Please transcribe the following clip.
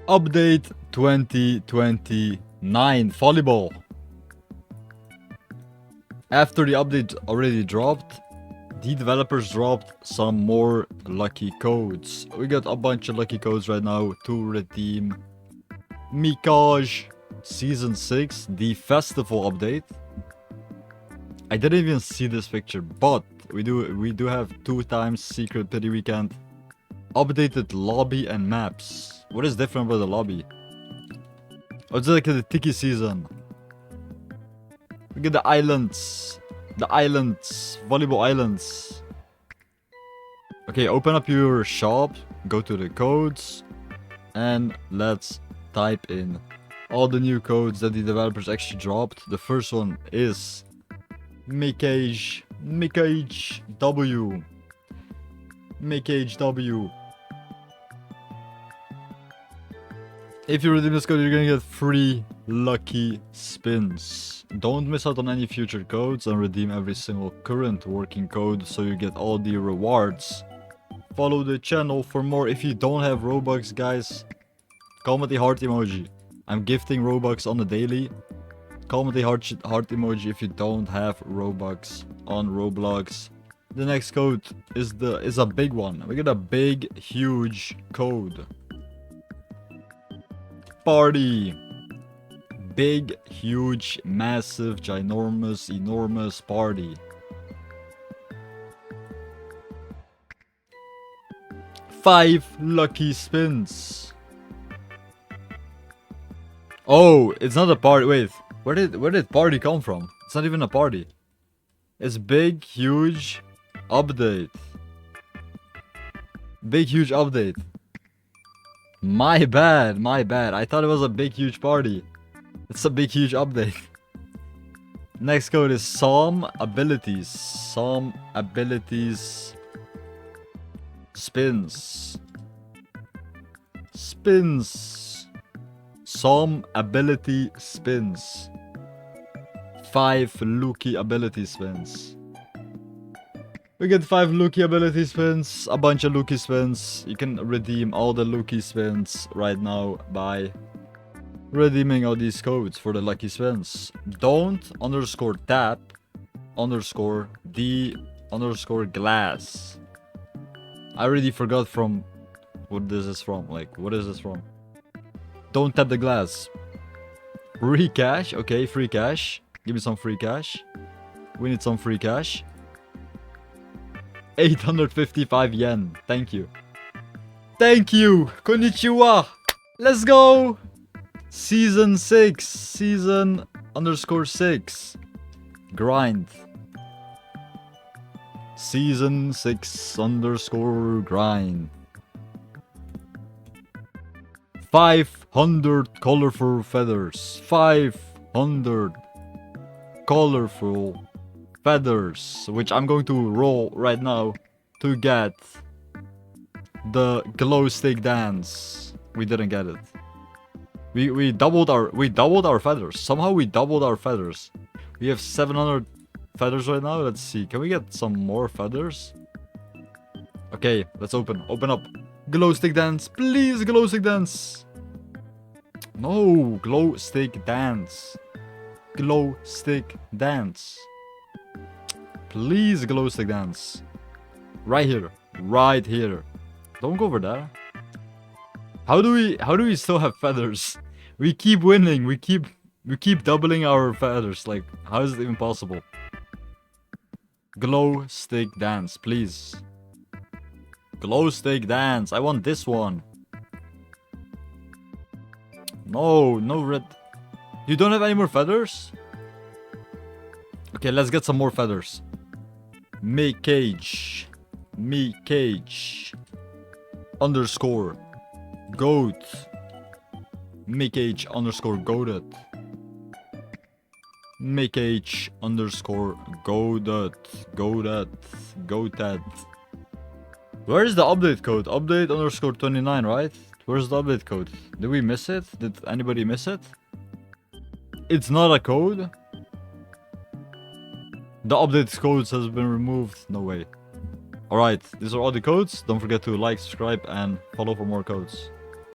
Update 2029 Volleyball. After the update already dropped, the developers dropped some more lucky codes. We got a bunch of lucky codes right now to redeem. Mikage Season 6, the festival update. I didn't even see this picture, but we do have 2 times Secret Pity Weekend. Updated lobby and maps. What is different about the lobby? Oh, it's like the Tiki season. Look at the islands. The islands. Volleyball islands. Okay, open up your shop. Go to the codes. And let's type in all the new codes that the developers actually dropped. The first one is Mikage W. Mikage W. If you redeem this code, you're gonna get free lucky spins. Don't miss out on any future codes and redeem every single current working code so you get all the rewards. Follow the channel for more. If you don't have Robux, guys, comment the heart emoji. I'm gifting Robux on the daily. Comment the heart emoji if you don't have Robux on Roblox. The next code is a big one. We get a big, huge code. Party. Big, huge, massive, ginormous, enormous party. Five lucky spins. Oh, it's not a party. Wait, where did party come from? It's not even a party. It's big, huge update. Big, huge update. My bad. I thought it was a big, huge party. It's a big, huge update. Next code is some abilities. Some abilities. Spins. Spins. Some ability spins. 5 Lucky ability spins. We get 5 Lucky ability spins, a bunch of Lucky spins. You can redeem all the Lucky spins right now by redeeming all these codes for the lucky spins. Don't _tap _the _glass. I already forgot from what this is from. Like, what is this from? Don't tap the glass. Free cash. Okay, free cash. Give me some free cash. We need some free cash. 855 yen. Thank you. Thank you. Konnichiwa. Let's go. Season 6. Season _6. Grind. Season 6 _ grind. 500 colorful feathers. 500 colorful feathers, which I'm going to roll right now to get the glow stick dance. We didn't get it. We doubled our feathers. Somehow we doubled our feathers. We have 700 feathers right now. Let's see. Can we get some more feathers? Okay, let's open up. Glow stick dance, please. Glow stick dance. No, glow stick dance. Glow stick dance. Please, glow stick dance. Right here. Right here. Don't go over there. How do we still have feathers? We keep winning. We keep doubling our feathers. Like, how is it even possible? Glow stick dance, please. Glow stick dance. I want this one. No red. You don't have any more feathers? Okay, let's get some more feathers. Mikage _ goat. Mikage _ goated. Mikage _ goated. Where is the update code? Update _29, right? Where's the update code? Did we miss it? Did anybody miss it? It's not a code. The update codes has been removed. No way. Alright, these are all the codes. Don't forget to like, subscribe, and follow for more codes.